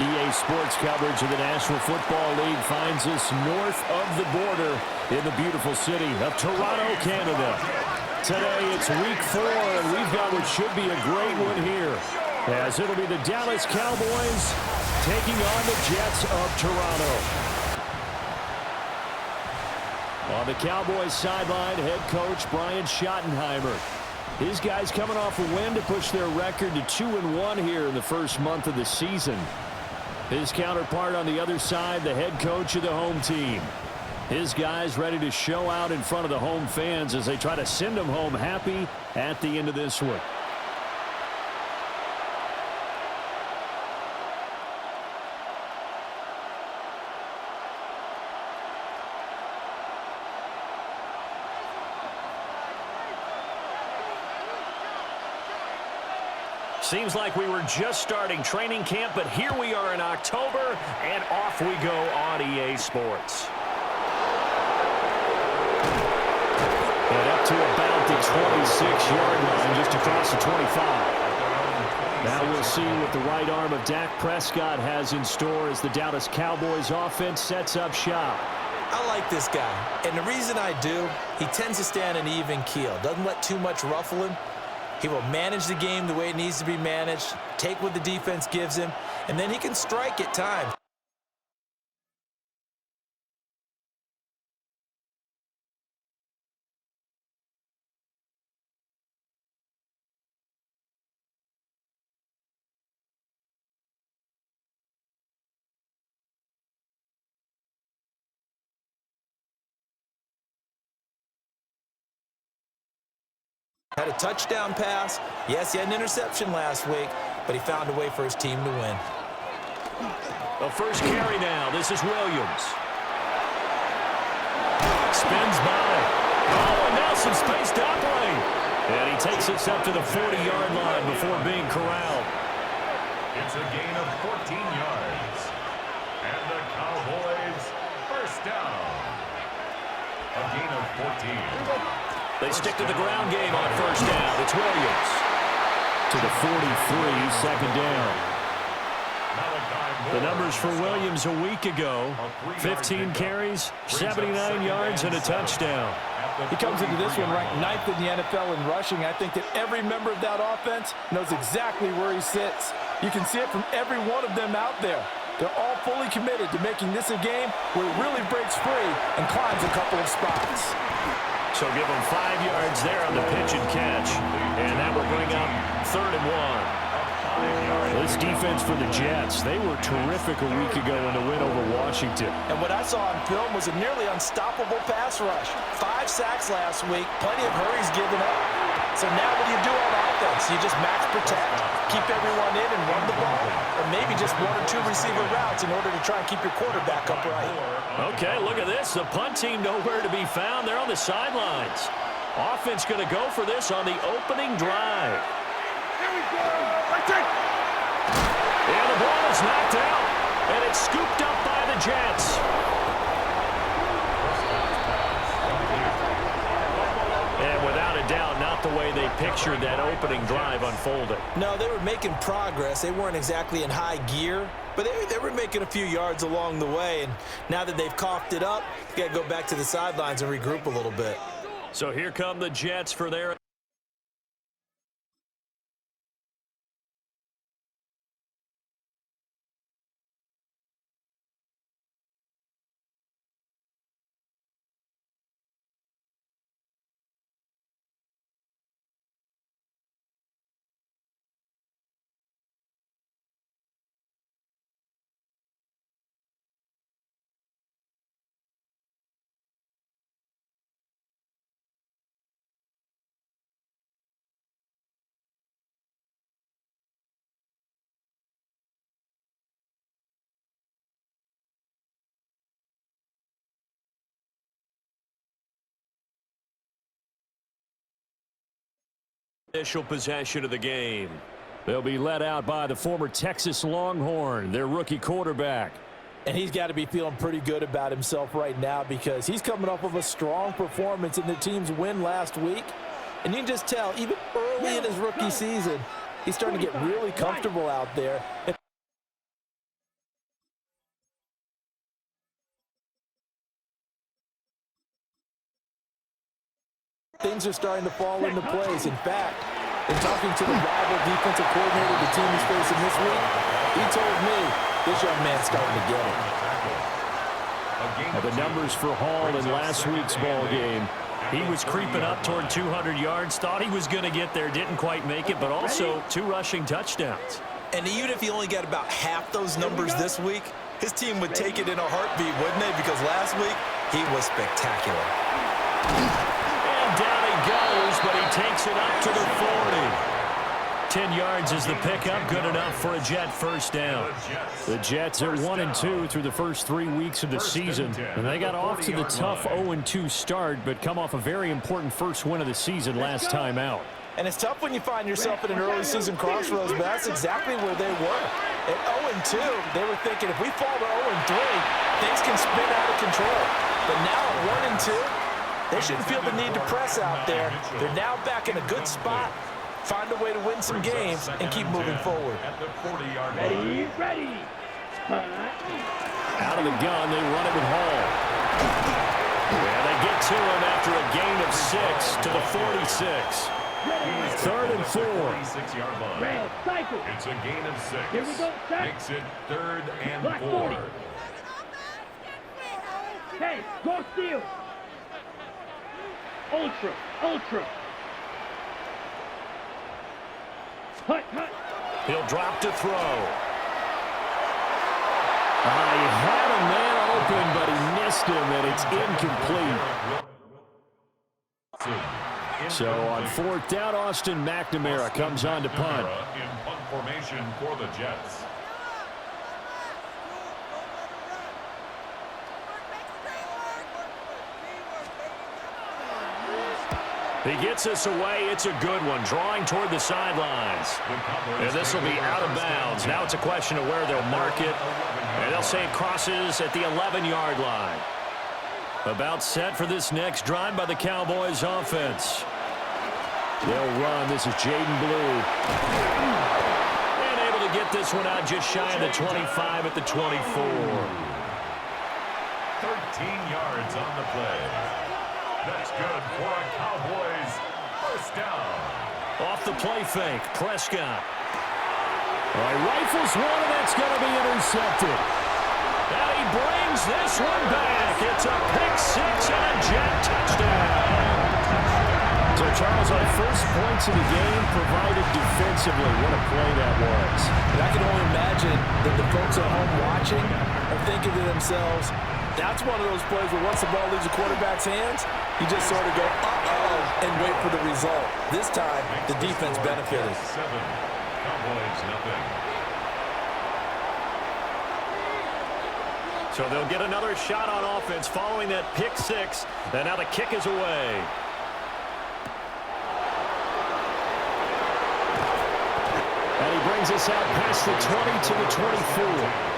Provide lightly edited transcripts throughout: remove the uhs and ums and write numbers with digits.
EA Sports coverage of the National Football League finds us north of the border in the beautiful city of Toronto, Canada. Today it's week 4, and we've got what should be a great one here, as it'll be the Dallas Cowboys taking on the Jets of Toronto. On the Cowboys sideline, head coach Brian Schottenheimer. His guys coming off a win to push their record to 2-1 here in the first month of the season. His counterpart on the other side, the head coach of the home team. His guys ready to show out in front of the home fans as they try to send them home happy at the end of this one. Seems like we were just starting training camp, but here we are in October, and off we go on EA Sports. And up to about the 26-yard line, just across the 25. Now we'll see what the right arm of Dak Prescott has in store as the Dallas Cowboys offense sets up shop. I like this guy, and the reason I do, he tends to stand an even keel, doesn't let too much ruffle him. He will manage the game the way it needs to be managed, take what the defense gives him, and then he can strike at times. Had a touchdown pass. Yes, he had an interception last week, but he found a way for his team to win. The first carry now. This is Williams. Spins by. Oh, and now some space to operate. And he takes us up to the 40-yard line before being corralled. It's a gain of 14 yards. And the Cowboys first down. A gain of 14. They stick to the ground game on first down. It's Williams. To the 43, second down. The numbers for Williams a week ago, 15 carries, 79 yards, and a touchdown. He comes into this one ranked 9th in the NFL in rushing. I think that every member of that offense knows exactly where he sits. You can see it from every one of them out there. They're all fully committed to making this a game where he really breaks free and climbs a couple of spots. So give him 5 yards there on the pitch and catch. And that will bring up 3rd and 1. This defense for the Jets, they were terrific a week ago in the win over Washington. And what I saw on film was a nearly unstoppable pass rush. 5 sacks last week, plenty of hurries given up. So now what do you do on offense? You just max protect, keep everyone in and run the ball, or maybe just 1 or 2 receiver routes in order to try and keep your quarterback upright. Okay, look at this. The punt team nowhere to be found. They're on the sidelines. Offense going to go for this on the opening drive. Here we go. And the ball is knocked out, and it's scooped up by the Jets. And without a doubt, not the way they pictured that opening drive unfolding. No, they were making progress. They weren't exactly in high gear, but they were making a few yards along the way. And now that they've coughed it up, you got to go back to the sidelines and regroup a little bit. So here come the Jets for their... Initial possession of the game. They'll be led out by the former Texas Longhorn, their rookie quarterback. And he's got to be feeling pretty good about himself right now because he's coming off of a strong performance in the team's win last week. And you can just tell, even early in his rookie season, he's starting to get really comfortable out there. things are starting to fall into place. In fact, in talking to the rival defensive coordinator the team is facing this week, he told me this young man's starting to get it. The numbers for Hall in last week's ball game. He was creeping up toward 200 yards, thought he was going to get there, didn't quite make it, but also 2 rushing touchdowns. And even if he only got about half those numbers this week, his team would take it in a heartbeat, wouldn't they? Because last week, he was spectacular. And down he goes, but he takes it up to the 40. 10 yards is the pickup, good enough for a Jet first down. The Jets are 1-2 through the first 3 weeks of the season, and they got off to the tough 0-2 start, but come off a very important first win of the season last time out. And it's tough when you find yourself in an early season crossroads, but that's exactly where they were. At 0-2, they were thinking if we fall to 0-3, things can spin out of control. But now at 1-2, they shouldn't feel the need to press out there. They're now back in a good spot. Find a way to win some games and keep moving forward. Ready. Out of the gun, they run it with Hall. And they get to him after a gain of 6 to the 46. 3rd and 4. Red, cycle. It's a gain of 6. Here we go, set. Makes it 3rd and Black 4. 40. Hey, go steal. Ultra. Hut. He'll drop to throw. He had a man open, but he missed him, and it's incomplete. So on 4th down, Austin McNamara comes on to punt. In punt formation for the Jets. He gets us away. It's a good one, drawing toward the sidelines. And this will be out of bounds. Now it's a question of where they'll mark it. And they'll say it crosses at the 11-yard line. About set for this next drive by the Cowboys offense. They'll run. This is Jaden Blue. And able to get this one out just shy of the 25 at the 24. 13 yards on the play. That's good for a Cowboys first down. Off the play fake, Prescott. Rifles one, and that's going to be intercepted. And he brings this one back. It's a pick-6 and a Jet touchdown. So, Charles, our first points of the game provided defensively. What a play that was. And I can only imagine that the folks at home watching are thinking to themselves, that's one of those plays where once the ball leaves the quarterback's hands, you just sort of go, uh-oh, and wait for the result. This time, the defense benefited. 7. Cowboys nothing. So they'll get another shot on offense following that pick-6. And now the kick is away. And he brings us out past the 20 to the 24.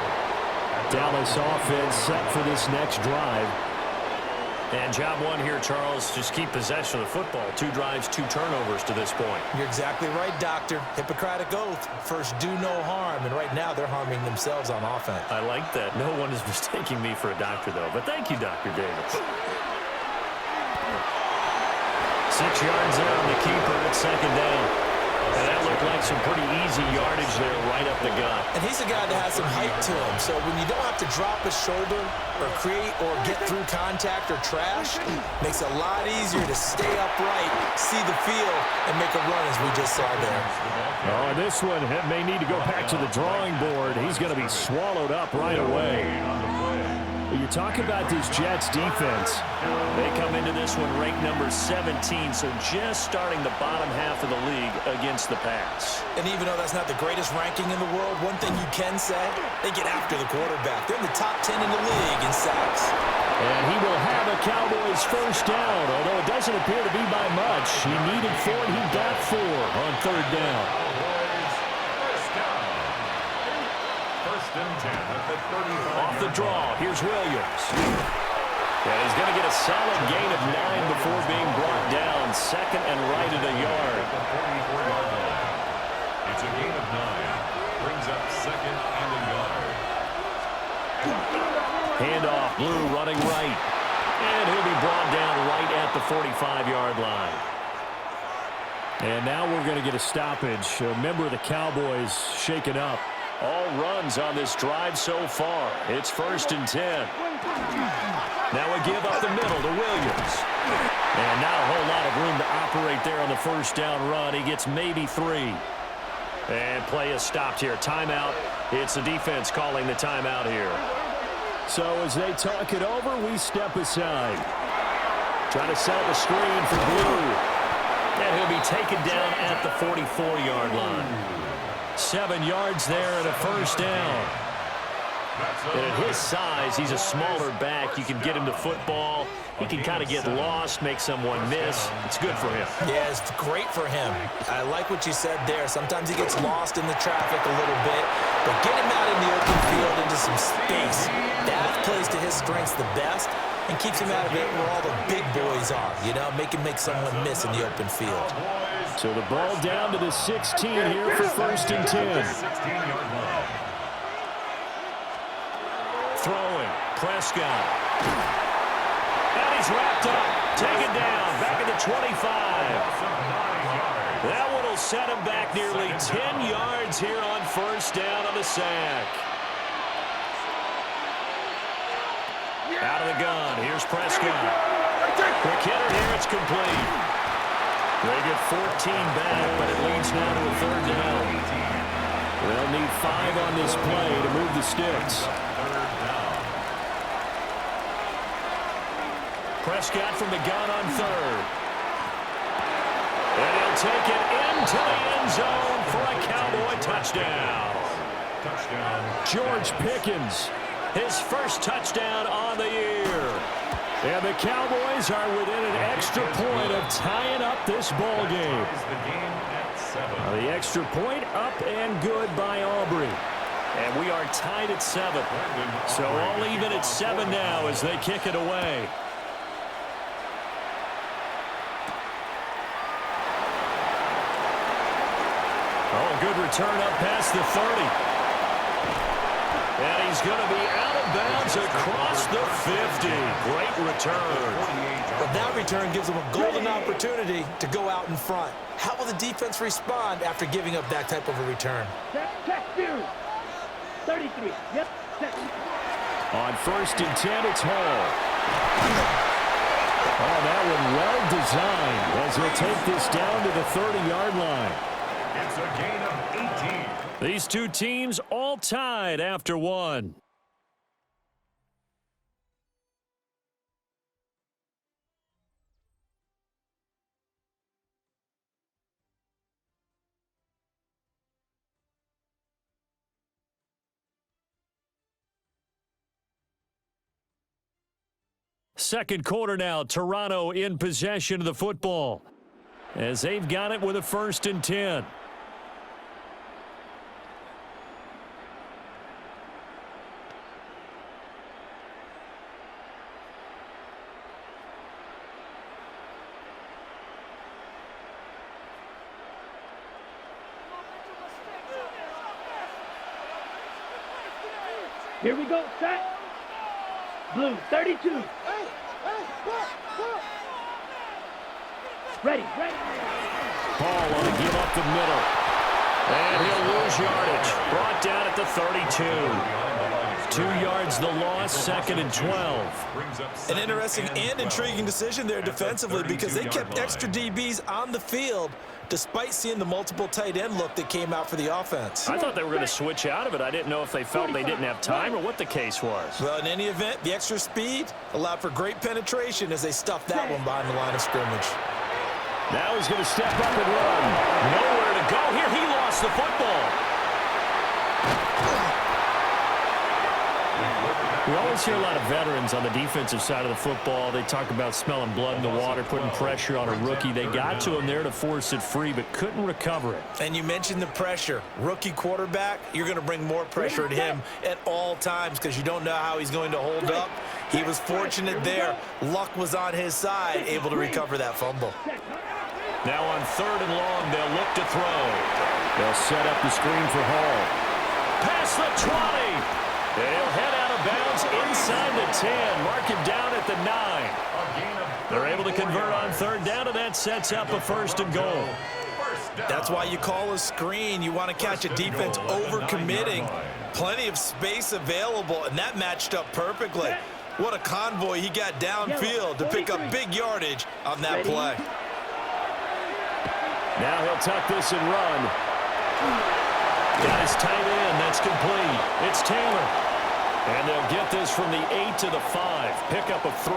Dallas offense set for this next drive. And job one here, Charles, just keep possession of the football. 2 drives, 2 turnovers to this point. You're exactly right, Doctor. Hippocratic oath. First, do no harm. And right now, they're harming themselves on offense. I like that. No one is mistaking me for a doctor, though. But thank you, Dr. Davis. 6 yards there on the keeper at 2nd down. And that looked like some pretty easy yardage there right up the gut. And he's a guy that has some height to him. So when you don't have to drop a shoulder or create or get through contact or trash, makes it a lot easier to stay upright, see the field, and make a run as we just saw there. Oh, and this one may need to go back to the drawing board. He's going to be swallowed up right away. You talk about this Jets defense. They come into this one ranked number 17, so just starting the bottom half of the league against the pass. And even though that's not the greatest ranking in the world, one thing you can say, they get after the quarterback. They're in the top 10 in the league in sacks. And he will have a Cowboys first down, although it doesn't appear to be by much. He needed 4, and he got 4 on 3rd down. First and 10 at the 35. Off the draw, here's Williams. And he's going to get a solid gain of 9 before being brought down. 2nd and right at a yard. At the 44-yard line. It's a gain of 9. Brings up 2nd and a yard. Handoff, Blue running right. And he'll be brought down right at the 45-yard line. And now we're going to get a stoppage. A member of the Cowboys shaken up. All runs on this drive so far. It's 1st and 10. Now we give up the middle to Williams. And not a whole lot of room to operate there on the first down run. He gets maybe 3. And play is stopped here. Timeout. It's the defense calling the timeout here. So as they talk it over, we step aside. Trying to set up a screen for Blue. And he'll be taken down at the 44-yard line. 7 yards there and a first down. And at his size, he's a smaller back. You can get him to football. He can kind of get lost, make someone miss. It's good for him. Yeah, it's great for him. I like what you said there. Sometimes he gets lost in the traffic a little bit, but get him out in the open field into some space. That plays to his strengths the best and keeps him out of it where all the big boys are, you know, make someone miss in the open field. So the ball down to the 16 here for 1st and 10. Throwing, Prescott. And he's wrapped up, taken down, back at the 25. That one will set him back nearly 10 yards here on first down on the sack. Out of the gun, here's Prescott. Quick hitter here, it's complete. They get 14 back, but it leads now to a 3rd down. They'll need 5 on this play to move the sticks. Prescott from the gun on 3rd. And he'll take it into the end zone for a Cowboy touchdown. George Pickens. His first touchdown on the year. And the Cowboys are within an extra point of tying up this ball game. The extra point up and good by Aubrey. And we are tied at 7. So all even at 7 now as they kick it away. Oh, good return up past the 30. And he's going to be out of bounds across the 50. Great return. But that return gives them a golden opportunity to go out in front. How will the defense respond after giving up that type of a return? Check 33. Yep. Check. On 1st and 10, it's Hall. Oh, that one well designed as he'll take this down to the 30-yard line. It's a gain of 18. These two teams all tied after 1. Second quarter now, Toronto in possession of the football as they've got it with a 1st and 10. Here we go. Set. Blue 32. Ready. Hall on to give up the middle. And he'll lose yardage. Brought down at the 32. 2 yards the loss, 2nd and 12. An interesting and intriguing decision there defensively because they kept extra DBs on the field despite seeing the multiple tight end look that came out for the offense. I thought they were going to switch out of it. I didn't know if they felt they didn't have time or what the case was. Well, in any event, the extra speed allowed for great penetration as they stuffed that one behind the line of scrimmage. Now he's going to step up and run. Nowhere to go here. He lost the football. We always hear a lot of veterans on the defensive side of the football. They talk about smelling blood in the water, putting pressure on a rookie. They got to him there to force it free, but couldn't recover it. And you mentioned the pressure. Rookie quarterback, you're going to bring more pressure to him at all times because you don't know how he's going to hold up. He was fortunate there. Luck was on his side, able to recover that fumble. Now on 3rd and long, they'll look to throw. They'll set up the screen for Hall. Past the 20. They'll head out of bounds inside the 10. Mark him down at the 9. They're able to convert on third down, and that sets up a 1st and goal. That's why you call a screen. You want to catch a defense over-committing. Plenty of space available, and that matched up perfectly. What a convoy he got downfield to pick up big yardage on that play. Now he'll tuck this and run. Got his tight end. That's complete. It's Taylor. And they'll get this from the 8 to the 5. Pickup of 3.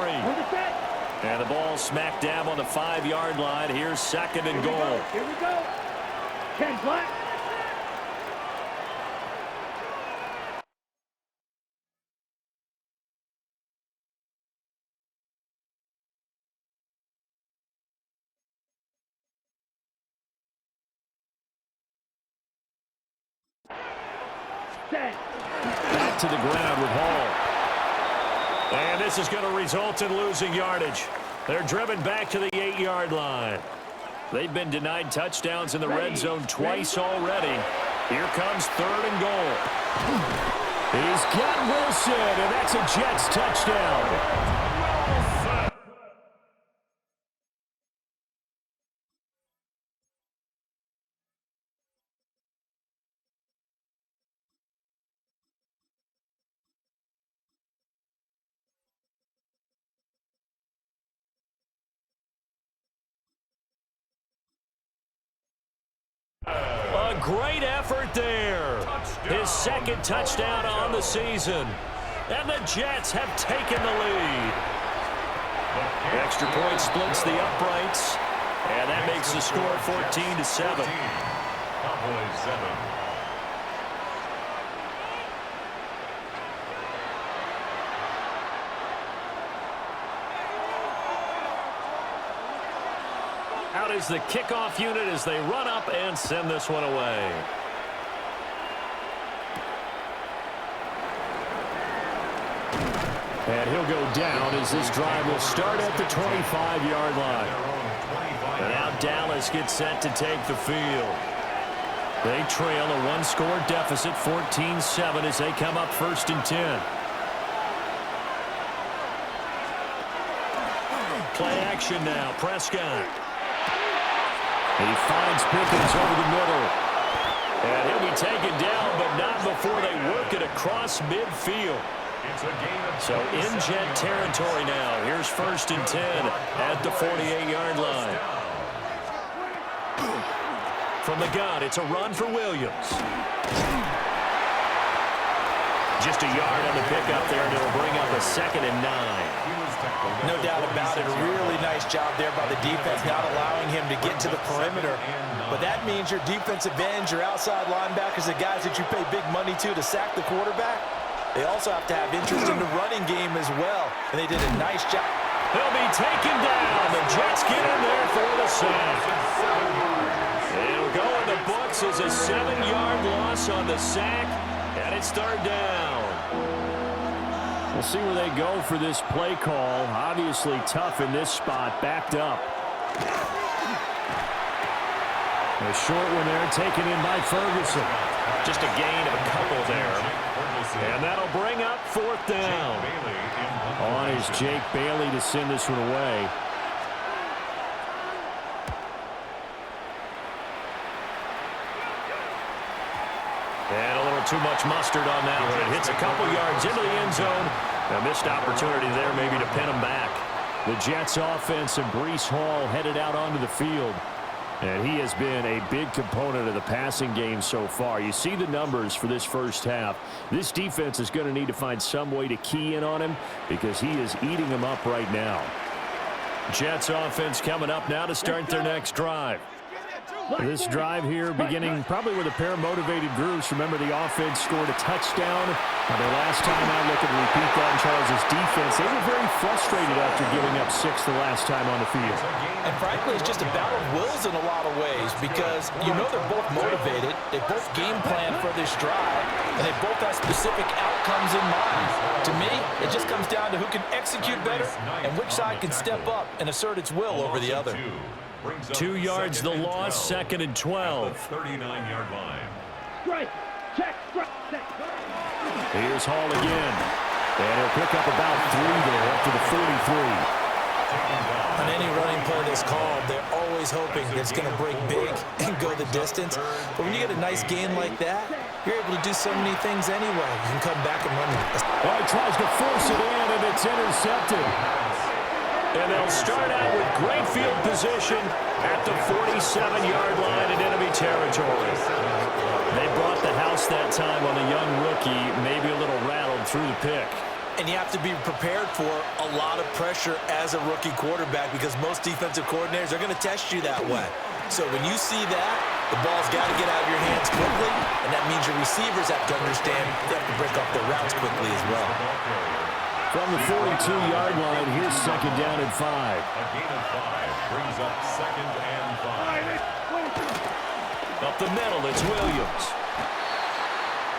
And the ball smack dab on the 5-yard line. Here's 2nd and goal. Here we go. 10 black. Back to the ground with Hall. And this is going to result in losing yardage. They're driven back to the 8-yard line. They've been denied touchdowns in the red zone twice already. Here comes 3rd and goal. He's got Wilson, and that's a Jets touchdown. A great effort there. His 2nd touchdown on the season. And the Jets have taken the lead. Extra point splits the uprights. And that makes the score 14-7. Cowboys 7. Out is the kickoff unit as they run up and send this one away. And he'll go down as this drive will start at the 25-yard line. And now Dallas gets set to take the field. They trail a 1-score deficit, 14-7, as they come up 1st and 10. Play action now, Prescott. He finds Pickens over the middle. And he'll be taken down, but not before they work it across midfield. So in Jet territory now. Here's 1st and 10 at the 48-yard line. From the gun, it's a run for Williams. Just a yard on the pickup there, and it'll bring up a 2nd and 9. No doubt about it. A really nice job there by the defense, not allowing him to get to the perimeter. But that means your defensive ends, your outside linebackers, the guys that you pay big money to sack the quarterback, they also have to have interest in the running game as well. And they did a nice job. They'll be taken down. The Jets get in there for the sack. It'll go in the books as a 7-yard loss on the sack. And it's 3rd down. We'll see where they go for this play call. Obviously tough in this spot, backed up. A short one there, taken in by Ferguson. Just a gain of a couple there. And that'll bring up 4th down. On is Jake Bailey to send this one away. And a little too much mustard on that one. It hits a couple yards into the end zone. A missed opportunity there maybe to pin him back. The Jets offense and Breece Hall headed out onto the field. And he has been a big component of the passing game so far. You see the numbers for this first half. This defense is going to need to find some way to key in on him because he is eating them up right now. Jets offense coming up now to start their next drive. This drive here beginning probably with a pair of motivated groups. Remember, the offense scored a touchdown. Now, the last time I look at repeat that in Charles' defense, they were very frustrated after giving up 6 the last time on the field. And frankly, it's just a battle of wills in a lot of ways because you know they're both motivated. They both game plan for this drive, and they both have specific outcomes in mind. To me, it just comes down to who can execute better and which side can step up and assert its will over the other. 2 yards the loss, 2nd and 12. 39-yard line. Right. Check. Right. Here's Hall again. And he'll pick up about 3 there after the 43. On any running play that's called, they're always hoping that it's going to break big and go the distance. But when you get a nice gain like that, you're able to do so many things anyway. You can come back and run. Well, he tries to force it in, and it's intercepted. And they'll start out with great field position at the 47-yard line in enemy territory. They brought the house that time on a young rookie, maybe a little rattled through the pick. And you have to be prepared for a lot of pressure as a rookie quarterback because most defensive coordinators are going to test you that way. So when you see that, the ball's got to get out of your hands quickly, and that means your receivers have to understand they have to break off their routes quickly as well. From the 42-yard line, here's 2nd down and 5. A gain of 5 brings up 2nd and 5. Up the middle, it's Williams.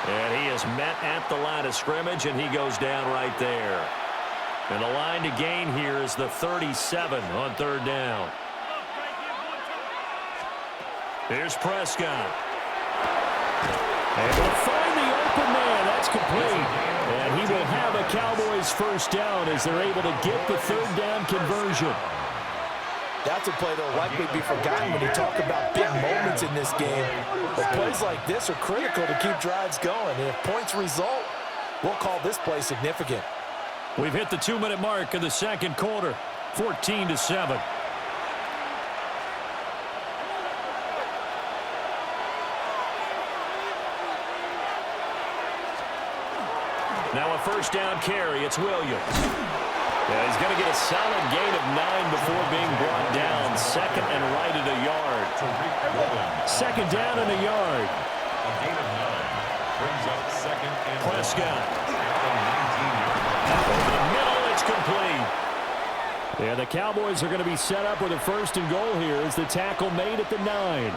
And he is met at the line of scrimmage, and he goes down right there. And the line to gain here is the 37 on 3rd down. Here's Prescott. And he'll find the open man. That's complete. And he will have a Cowboys 1st down as they're able to get the 3rd down conversion. That's a play that will likely be forgotten when you talk about big moments in this game. But plays like this are critical to keep drives going. And if points result, we'll call this play significant. We've hit the 2-minute mark of the 2nd quarter, 14-7. Now a 1st down carry. It's Williams. Yeah, he's going to get a solid gain of 9 before being brought down. 2nd and right at a yard. 2nd down and a yard. A gain of 9 brings up 2nd and Prescott. at the 19-yard line. Over the middle, it's complete. Yeah, the Cowboys are going to be set up with a 1st and goal here as the tackle made at the 9.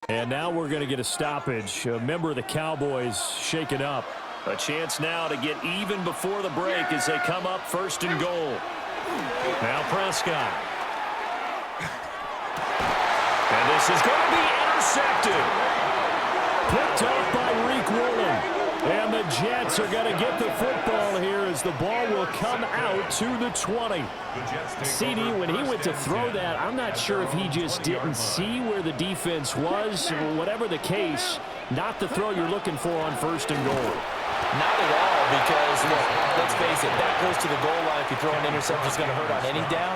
And now we're going to get a stoppage. A member of the Cowboys shaken up. A chance now to get even before the break as they come up first and goal. Now Prescott. And this is going to be intercepted. Picked off by Reek Woolen. And the Jets are going to get the football here as the ball will come out to the 20. CD, when he went to throw that, I'm not sure if he just didn't see where the defense was. Whatever the case, not the throw you're looking for on first and goal. Not at all, because, look, let's face it, that goes to the goal line. If you throw an interception, it's going to hurt on any down.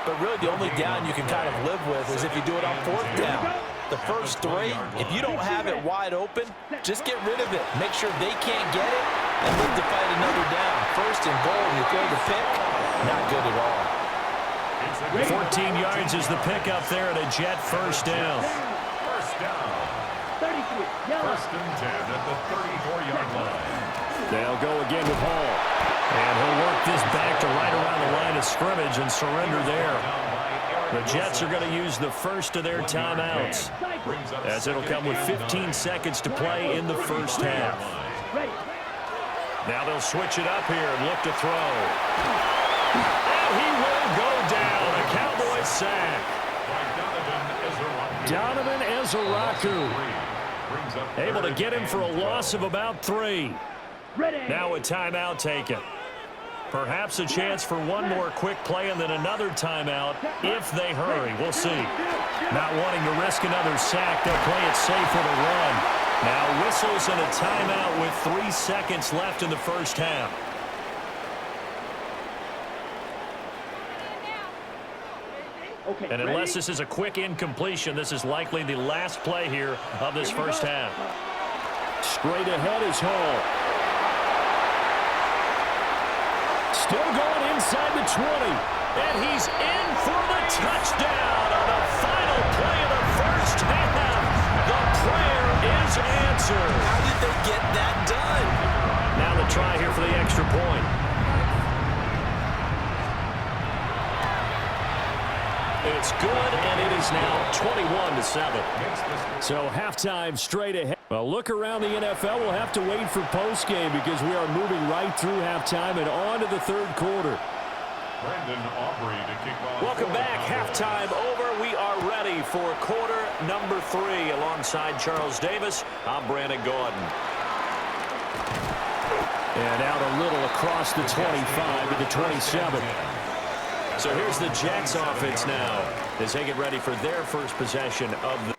But really, the only down you can kind of live with is if you do it on fourth down. The first three, if you don't have it wide open, just get rid of it. Make sure they can't get it and live to fight another down. First and goal, and you throw the pick, not good at all. 14 yards is the pickup there at a Jet first down. First down. 33, yellow. First and 10 at the 34-yard line. They'll go again with Hall. And he'll work this back to right around the line of scrimmage and surrender there. The Jets are going to use the first of their timeouts, as it'll come with 15 seconds to play in the first half. Now they'll switch it up here and look to throw. And he will go down. A Cowboys sack. Donovan Ezeraku able to get him for a loss of about 3. Now a timeout taken. Perhaps a chance for one more quick play and then another timeout if they hurry. We'll see. Not wanting to risk another sack, they'll play it safe with a run. Now whistles and a timeout with 3 seconds left in the first half. And unless this is a quick incompletion, this is likely the last play here of this first half. Straight ahead is Hall. Still going inside the 20. And he's in for the touchdown on the final play of the first half. The prayer is answered. How did they get that done? Now the try here for the extra point. It's good, and it is now 21-7. So halftime straight ahead. Well, look around the NFL. We'll have to wait for postgame because we are moving right through halftime and on to the third quarter. Welcome back. Halftime over. We are ready for quarter number 3. Alongside Charles Davis, I'm Brandon Gordon. And out a little across the 25 to the 27. So here's the Jets offense now as they get ready for their first possession of the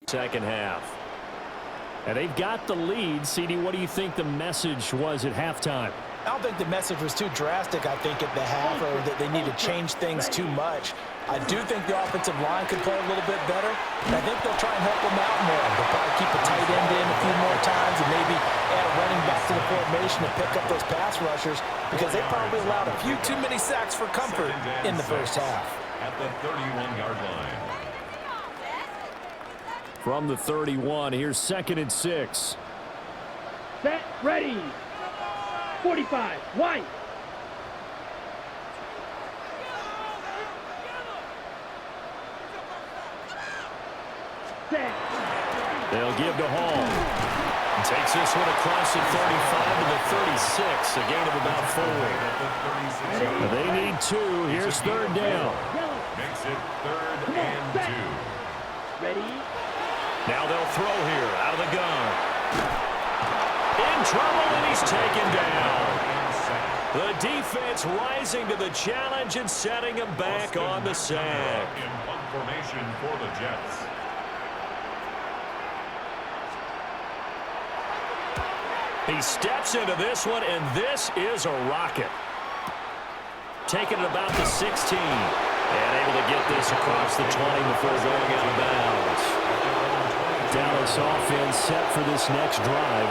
second half. And they've got the lead. CD, what do you think the message was at halftime? I don't think the message was too drastic, I think, at the half, or that they need to change things too much. I do think the offensive line could play a little bit better, and I think they'll try and help them out more. They'll probably keep a tight end in a few more times and maybe add a running back to the formation to pick up those pass rushers, because they probably allowed a few too many sacks for comfort in the first half. At the 31-yard line. From the 31, here's 2nd and 6. Set, ready. 45, white. Set. They'll give to Hall. Takes this one across the 35 to the 36, a gain of about 4. They need 2. Here's 3rd down. Makes it 3rd and 2. Ready. Now they'll throw here out of the gun. In trouble, and he's taken down. The defense rising to the challenge and setting him back on the sack. In punt formation for the Jets. He steps into this one, and this is a rocket. Taking it about the 16. And able to get this across the 20 before going out of bounds. Dallas offense set for this next drive.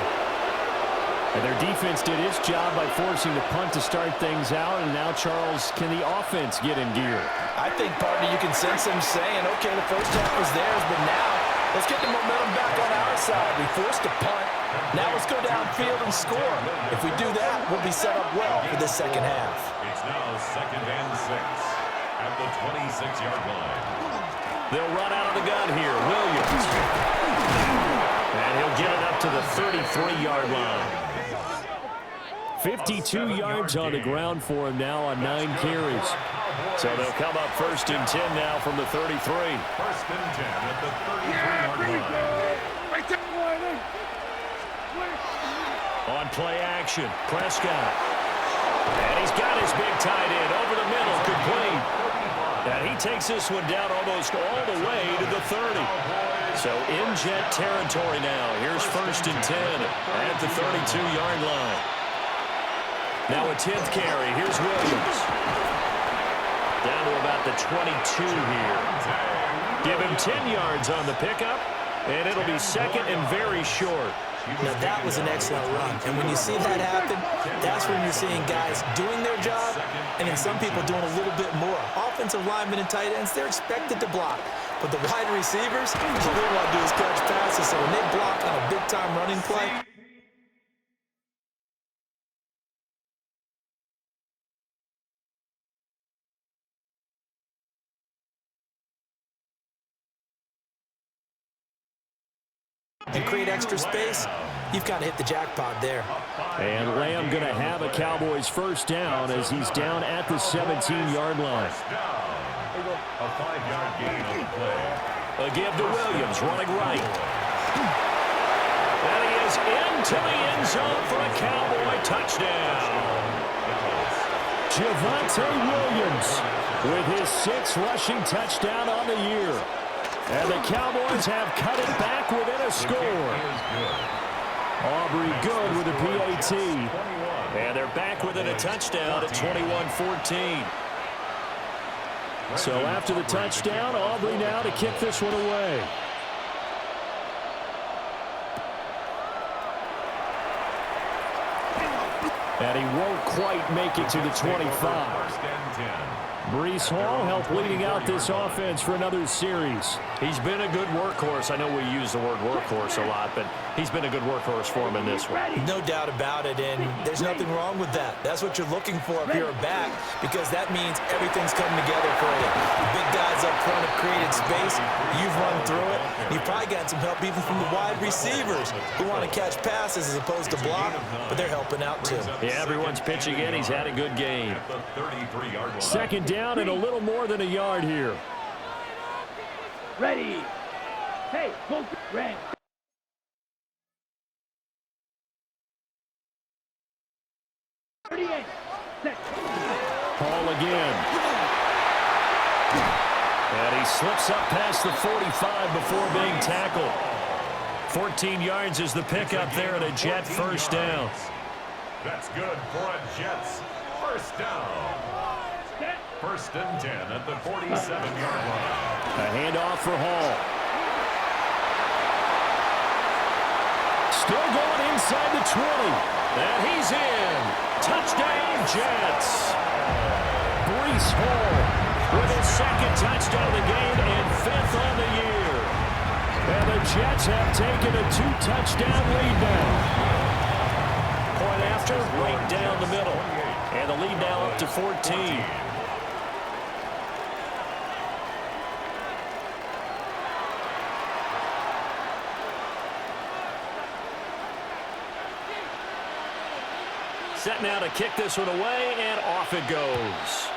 And their defense did its job by forcing the punt to start things out. And now, Charles, can the offense get in gear? I think, partner, you can sense them saying, okay, the first half was theirs, but now let's get the momentum back on our side. We forced a punt. Now let's go downfield and score. If we do that, we'll be set up well for this second half. It's now 2nd and 6 at the 26-yard line. They'll run out of the gun here. Williams. And he'll get it up to the 33-yard line. 52 yards on the ground for him now on 9 carries. So they'll come up 1st and 10 now from the 33. 1st and 10 at the 33-yard line. On play action, Prescott. And he's got his big tight end over the middle, complete. And he takes this one down almost all the way to the 30. So in Jet territory now. Here's 1st and 10 at the 32-yard line. Now a 10th carry. Here's Williams. Down to about the 22 here. Give him 10 yards on the pickup, and it'll be 2nd and very short. Now, that was an excellent run. And when you see that happen, that's when you're seeing guys doing their job and then some people doing a little bit more. Offensive linemen and tight ends, they're expected to block. But the wide receivers, all they want to do is catch passes. So when they block on a big-time running play, and create extra space, you've got to hit the jackpot there. And Lamb going to have a Cowboys 1st down as he's down at the 17-yard line. A 5-yard gain on the play. A give to Williams, running right. And he is into the end zone for a Cowboy touchdown. Javonte Williams with his 6th rushing touchdown on the year. And the Cowboys have cut it back within a score. Aubrey good with the PAT. And they're back within a touchdown at 21-14. So after the touchdown, Aubrey now to kick this one away. And he won't quite make it to the 25. 1st and 10. Breece Hall helped leading out this offense for another series. He's been a good workhorse. I know we use the word workhorse a lot, but he's been a good workhorse for him in this one. No doubt about it, and there's nothing wrong with that. That's what you're looking for if you're a back, because that means everything's coming together for you. The big guys up front have created space. You've run through it. You've probably gotten some help even from the wide receivers who want to catch passes as opposed to block, but they're helping out too. Yeah, everyone's pitching in. He's had a good game. At the 33-yard line. 2nd down and a little more than a yard here. Ready. Hey, go red. Set. Hall again. And he slips up past the 45 before being tackled. 14 yards is the pickup there at a Jet first down. That's good for a Jets first down. First and 10 at the 47-yard line. A handoff for Hall. Still going inside the 20. And he's in. Touchdown, Jets. Breece Hall With his second touchdown of the game and 5th on the year. And the Jets have taken a 2-touchdown lead now. Point after, right down the middle. And the lead now up to 14. Set now to kick this one away, and off it goes.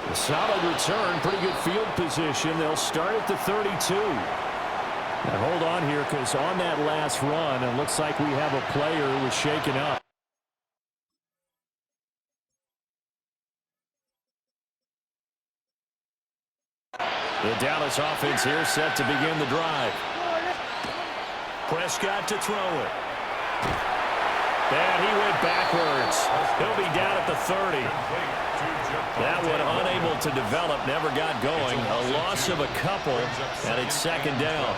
A solid return, pretty good field position. They'll start at the 32. Now hold on here, because on that last run, it looks like we have a player who was shaken up. The Dallas offense here set to begin the drive. Prescott to throw it. And he went backwards. He'll be down at the 30. That one unable to develop, never got going. A loss of a couple, and it's second down.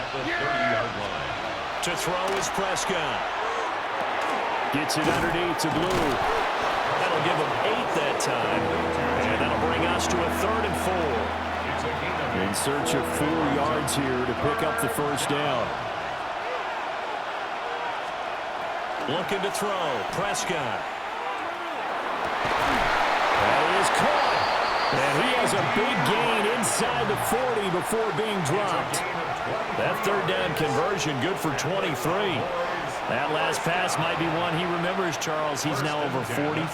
At the 30-yard line. To throw is Prescott. Gets it underneath to Blue. That'll give him 8 that time. And that'll bring us to a 3rd and 4. In search of 4 yards here to pick up the first down. Looking to throw. Prescott. That is caught. And he has a big gain inside the 40 before being dropped. That 3rd down conversion good for 23. That last pass might be one he remembers, Charles. He's now over 40,000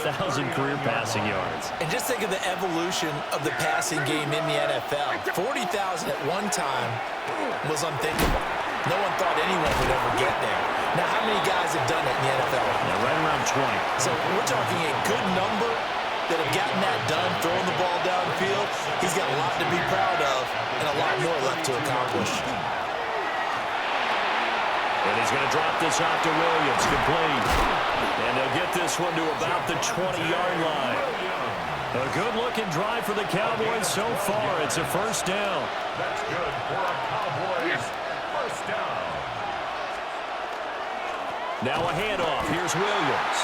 career passing yards. And just think of the evolution of the passing game in the NFL. 40,000 at one time was unthinkable. No one thought anyone would ever get there. Now, how many guys have done it in the NFL? Yeah, right around 20. So we're talking a good number that have gotten that done, throwing the ball downfield. He's got a lot to be proud of and a lot more left to accomplish. And he's going to drop this off to Williams, complete. And they'll get this one to about the 20-yard line. A good-looking drive for the Cowboys so far. It's a first down. That's good for a Cowboys first down. Now a handoff. Here's Williams.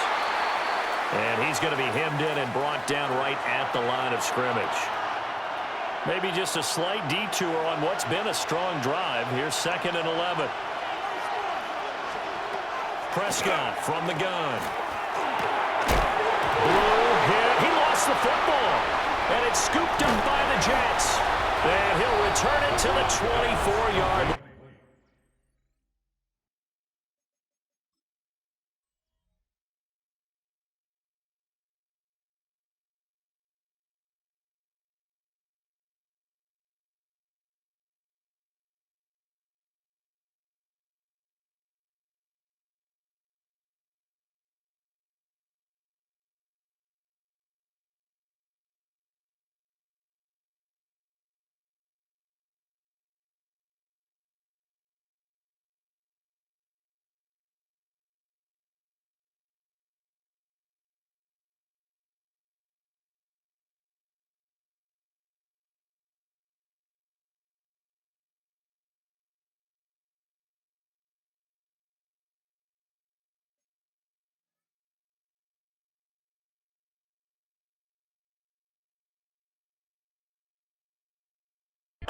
And he's going to be hemmed in and brought down right at the line of scrimmage. Maybe just a slight detour on what's been a strong drive. Here's 2nd and 11. Prescott from the gun. Blue hit. He lost the football. And it's scooped up by the Jets. And he'll return it to the 24-yard line.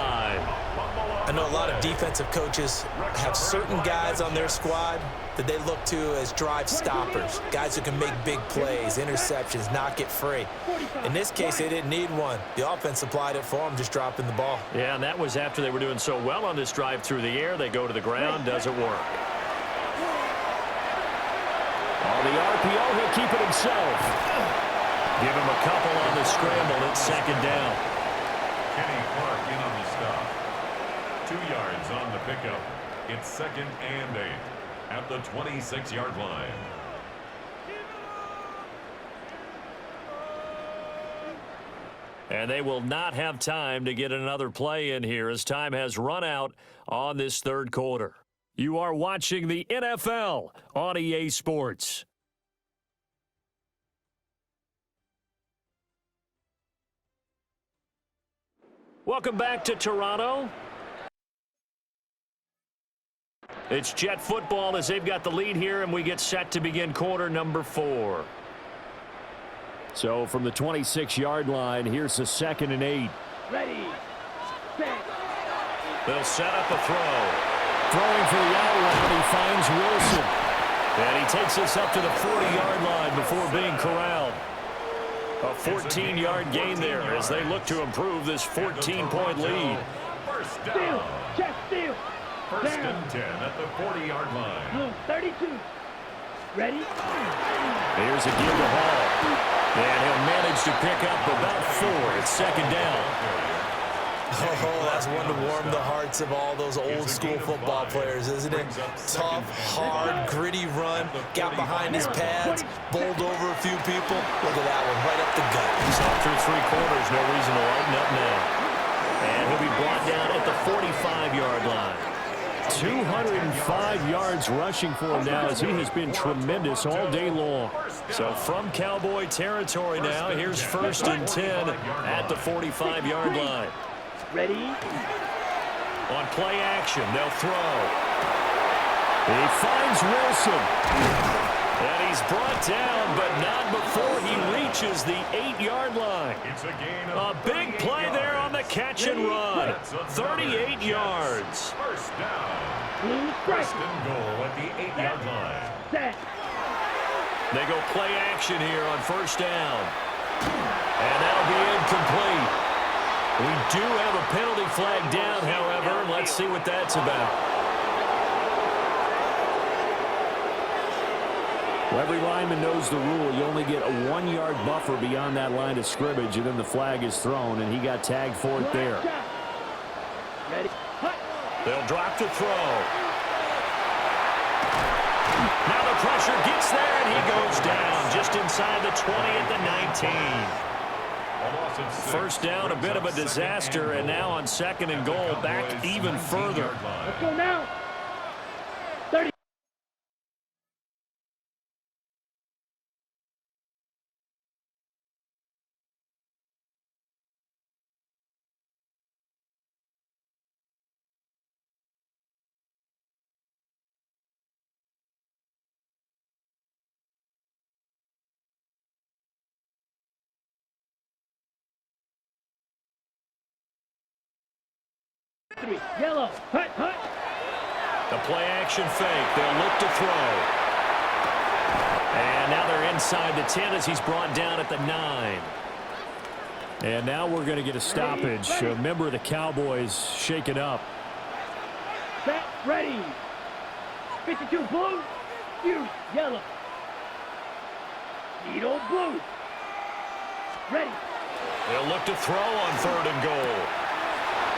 I know a lot of defensive coaches have certain guys on their squad that they look to as drive stoppers, guys who can make big plays, interceptions, knock it free. In this case, they didn't need one. The offense supplied it for them, just dropping the ball. Yeah, and that was after they were doing so well on this drive through the air. They go to the ground, doesn't work. On the RPO, he'll keep it himself. Give him a couple on the scramble. It's 2nd down. Kenny Clark in on the stop. 2 yards on the pickup. It's 2nd and 8 at the 26-yard line. And they will not have time to get another play in here as time has run out on this third quarter. You are watching the NFL on EA Sports. Welcome back to Toronto. It's Jet football as they've got the lead here, and we get set to begin quarter number 4. So from the 26-yard line, here's a 2nd and 8. Ready, set. They'll set up a throw. Throwing for the out route, he finds Wilson. And he takes us up to the 40-yard line before being corralled. A 14-yard gain there as they look to improve this 14-point lead. First Steal, down. check, steal. First Down. and 10 at the 40-yard line. Blue, 32. Ready? Here's a give to Hall. And he'll manage to pick up about 4. It's 2nd down. Oh, that's one to warm the hearts of all those old school football players, isn't it? Tough, hard, gritty run, got behind his pads, bowled over a few people. Look at that one, right up the gut. He's up through 3 quarters, no reason to lighten up now. And he'll be brought down at the 45-yard line. 205 yards rushing for him now as he has been tremendous all day long. So from Cowboy territory now, here's 1st and 10 at the 45-yard line. Ready? On play action, they'll throw. He finds Wilson. And he's brought down, but not before he reaches the 8-yard line. It's a gain A of big play there on the catch and run. 38 yards. First down. Blue, strike. First and goal at the 8-yard line. Set. They go play action here on 1st down. And that'll be incomplete. We do have a penalty flag down, however. Let's see what that's about. Well, every lineman knows the rule. You only get a 1-yard buffer beyond that line of scrimmage, and then the flag is thrown, and he got tagged for it there. Ready? Hut. They'll drop the throw. Now the pressure gets there, and he goes down just inside the 20 at the 19. First down, a bit of a disaster, and now on 2nd and goal, back even further. Let's go now. 30. Three. Yellow. Hut, hut. The play action fake. They'll look to throw. And now they're inside the 10 as he's brought down at the 9. And now we're going to get a stoppage. A member of the Cowboys shaken up. Set. Ready. 52 blue. You yellow. Needle blue. Ready. They'll look to throw on 3rd and goal.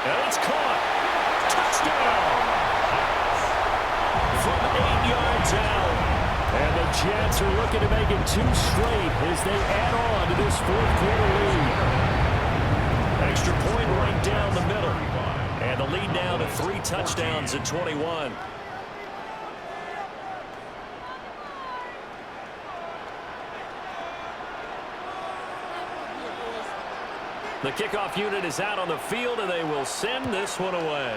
And it's caught. Touchdown! From 8 yards out. And the Jets are looking to make it 2 straight as they add on to this 4th quarter lead. Extra point right down the middle. And the lead now to 3 touchdowns at 21. The kickoff unit is out on the field, and they will send this one away.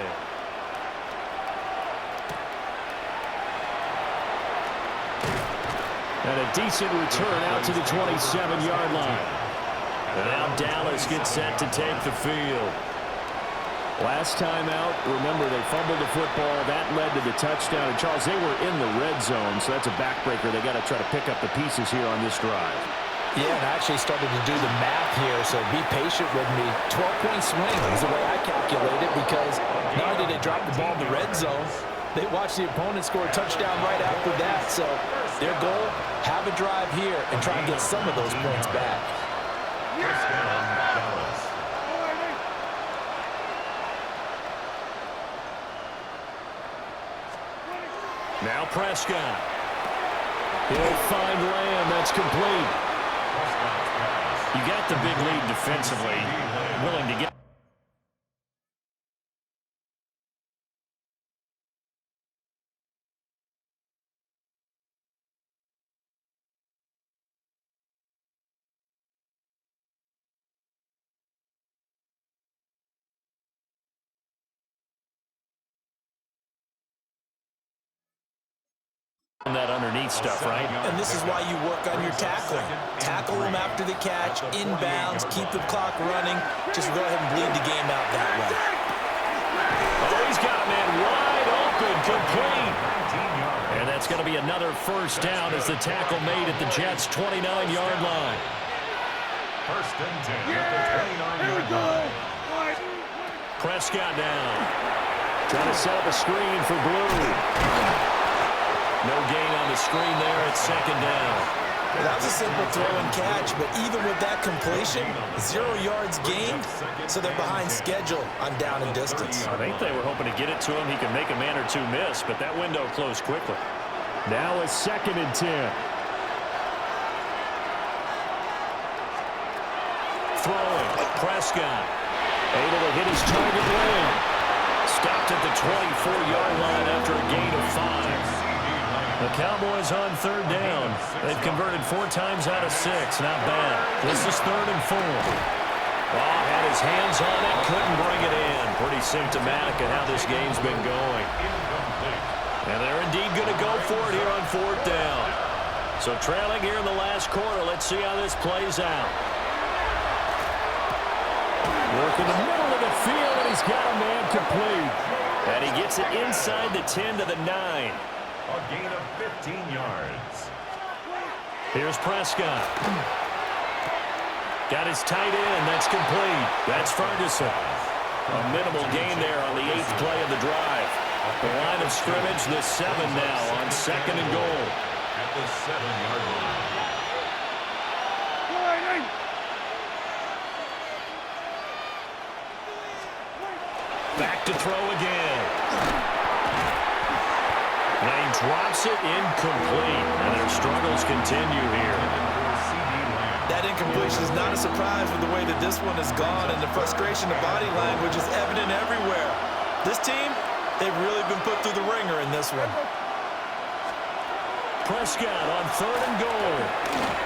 And a decent return out to the 27-yard line. And now Dallas gets set to take the field. Last time out, remember, they fumbled the football. That led to the touchdown. And, Charles, they were in the red zone, so that's a backbreaker. They got to try to pick up the pieces here on this drive. Yeah, and I actually started to do the math here, so be patient with me. 12-point swing is the way I calculate it because not only did they drop the ball in the red zone, they watched the opponent score a touchdown right after that. So their goal, have a drive here and try and get some of those points back. Now Prescott. He'll find Lamb. That's complete. You got the big lead defensively, willing to get that underneath stuff, right? And this is why you work on your tackling. Tackle them after the catch, inbounds, keep the clock running. Just go ahead and bleed the game out that way. Oh, he's got a man wide open, complete. And that's going to be another first down as the tackle made at the Jets' 29-yard line. First and 10 at the 29-yard line. Prescott down. Trying to set up a screen for Blue. No gain on the screen there at second down. Well, that was a simple throw and catch, but even with that completion, 0 yards gained, so they're behind schedule on down and distance. I think they were hoping to get it to him. He could make a man or two miss, but that window closed quickly. Now a second and 10. Throwing, Prescott. Able to hit his target lane. Stopped at the 24-yard line after a gain of 5. The Cowboys on third down. They've converted 4 times out of 6. Not bad. This is 3rd and 4. Had his hands on it, couldn't bring it in. Pretty symptomatic of how this game's been going. And they're indeed going to go for it here on 4th down. So trailing here in the last quarter. Let's see how this plays out. Work in the middle of the field, and he's got a man complete. And he gets it inside the 10 to the 9. A gain of 15 yards. Here's Prescott. Got his tight end. That's complete. That's Ferguson. A minimal gain there on the 8th play of the drive. The line of scrimmage, the 7 now on 2nd and goal. At the 7-yard line. Back to throw again. And he drops it incomplete. And their struggles continue here. That incompletion is not a surprise with the way that this one has gone, and the frustration of body language is evident everywhere. This team, they've really been put through the ringer in this one. Prescott on 3rd and goal.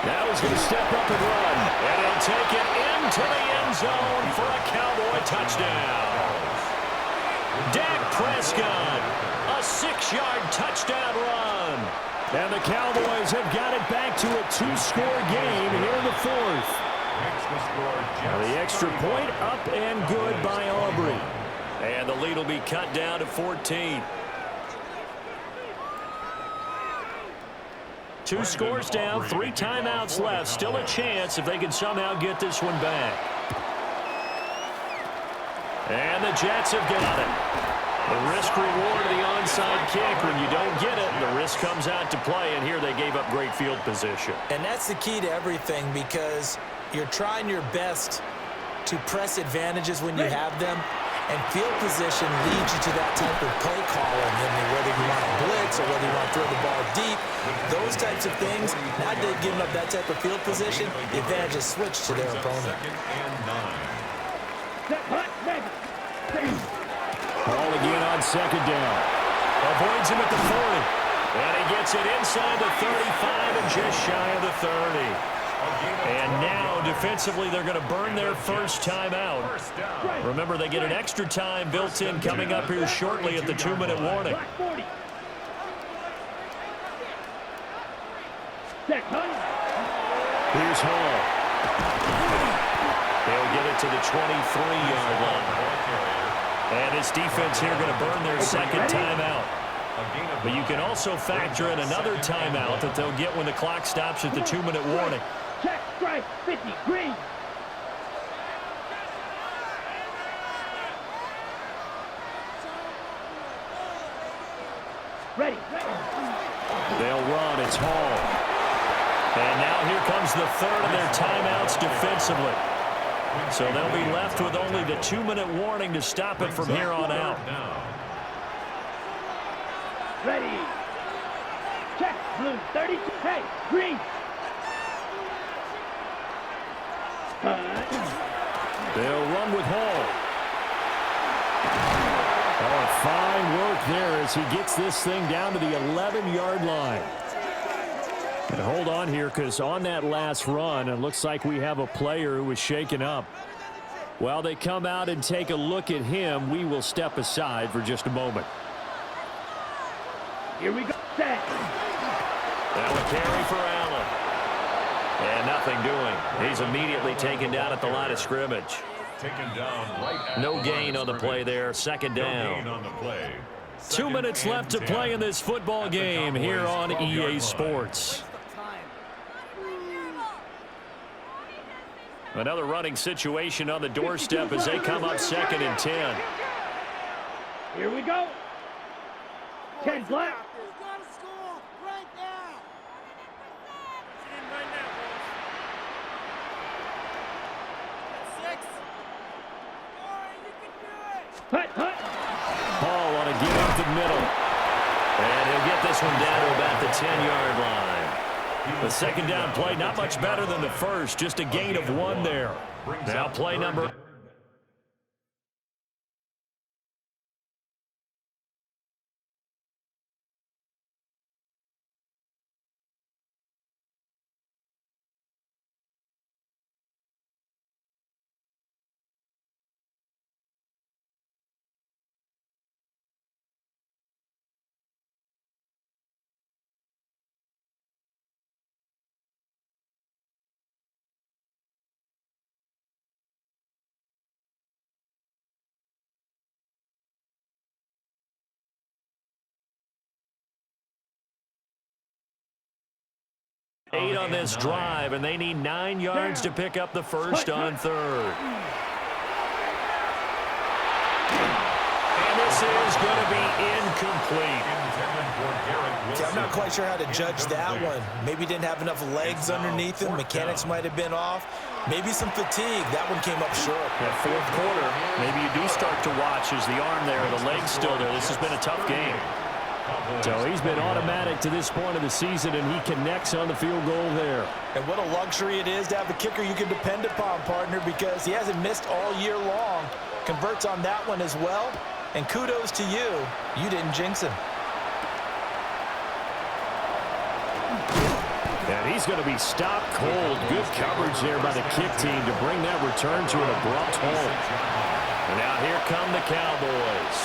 Now he's going to step up and run. And he'll take it into the end zone for a Cowboy touchdown. Dak Prescott, a 6-yard touchdown run. And the Cowboys have got it back to a 2-score game here in the 4th. The extra point up and good by Aubrey. And the lead will be cut down to 14. 2 scores down, 3 timeouts left. Still a chance if they can somehow get this one back. And the Jets have got it. The risk-reward of the onside kick. When you don't get it, the risk comes out to play, and here they gave up great field position. And that's the key to everything, because you're trying your best to press advantages when you have them, and field position leads you to that type of play calling. I mean, whether you want to blitz or whether you want to throw the ball deep, those types of things, now that they've given up that type of field position, the advantage is switched to their opponent. Ball again on 2nd down. Avoids him at the 40. And he gets it inside the 35 and just shy of the 30. And now, defensively, they're going to burn their first timeout. Remember, they get an extra time built in coming up here shortly at the 2-minute warning. Here's Hall. They'll get it to the 23-yard line. And his defense here going to burn their second timeout. But you can also factor in another timeout that they'll get when the clock stops at the 2-minute warning. Check strike 50, green. Ready. They'll run. It's Hall. And now here comes the 3rd of their timeouts defensively. So they'll be left with only the 2-minute warning to stop it from here on out. Ready. Check, blue, 32. Hey, green. They'll run with Hall. Oh, fine work there as he gets this thing down to the 11-yard line. And hold on here, because on that last run, it looks like we have a player who was shaken up. While they come out and take a look at him, we will step aside for just a moment. Here we go. Set. That would carry for Allen. And nothing doing. He's immediately taken down at the line of scrimmage. Taken down right at No gain on the play there. Second down. No gain on the play. 2 minutes left to play in this football game here on EA Sports. Another running situation on the doorstep as they come up 2nd and 10. Here we go. 10 left. Hut, hut. Hall on a get up the middle. And he'll get this one down to about the 10-yard line. The second down play, not much better than the first, just a gain of 1 there. Now play number... Eight on this drive, and they need 9 yards to pick up the first on 3rd. And this is going to be incomplete. I'm not quite sure how to judge that one. Maybe didn't have enough legs underneath him. Mechanics might have been off. Maybe some fatigue. That one came up short. That 4th quarter, maybe you do start to watch as the arm there, the leg's still there. This has been a tough game. So he's been automatic to this point of the season, and he connects on the field goal there. And what a luxury it is to have a kicker you can depend upon, partner, because he hasn't missed all year long. Converts on that one as well. And kudos to you. You didn't jinx him. And he's going to be stopped cold. Good coverage there by the kick team to bring that return to an abrupt halt. And now here come the Cowboys.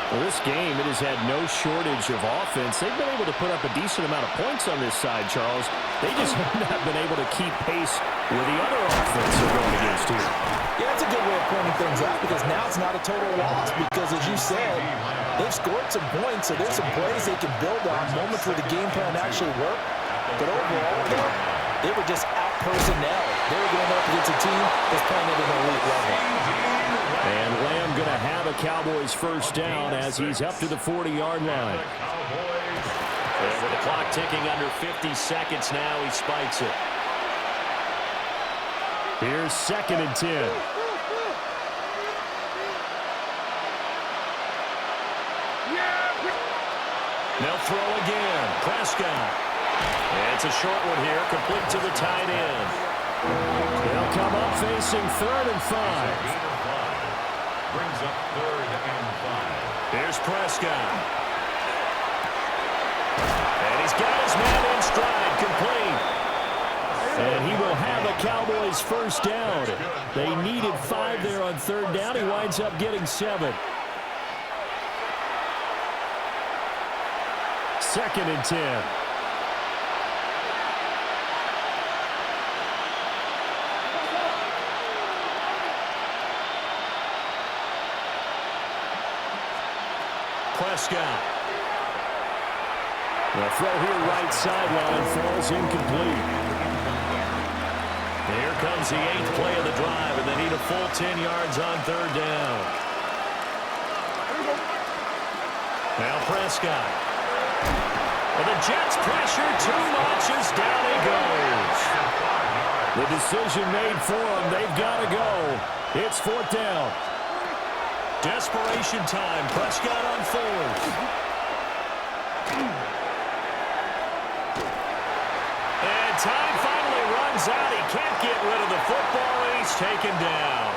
Well, this game, it has had no shortage of offense. They've been able to put up a decent amount of points on this side, Charles. They just have not been able to keep pace with the other offense they're going against here. Yeah, that's a good way of pointing things out, because now it's not a total loss, because as you said, they've scored some points, so there's some plays they can build on, moments where the game plan actually worked. But overall, though, they were just out personnel. They were going up against a team that's playing at an elite level. And Lamb going to have a Cowboys first down as he's up to the 40-yard line. And with the clock ticking under 50 seconds now, he spikes it. Here's 2nd and 10. They'll throw again. Prescott. And it's a short one here, complete to the tight end. They'll come up facing 3rd and 5. Brings up 3rd and 5. Here's Prescott. And he's got his man in stride, complete. And he will have a Cowboys first down. They needed 5 there on 3rd down. He winds up getting 7. 2nd and 10. Prescott. The throw here right sideline falls incomplete. Here comes the 8th play of the drive, and they need a full 10 yards on 3rd down. Now Prescott. And the Jets pressure too much as down he goes. The decision made for them. They've got to go. It's 4th down. Desperation time. Prescott on 4th. And time finally runs runs out. He can't get rid of the football, and he's taken down.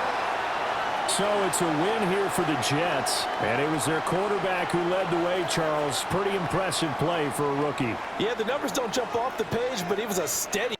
So it's a win here for the Jets, and it was their quarterback who led the way, Charles. Pretty impressive play for a rookie. Yeah, the numbers don't jump off the page, but he was a steady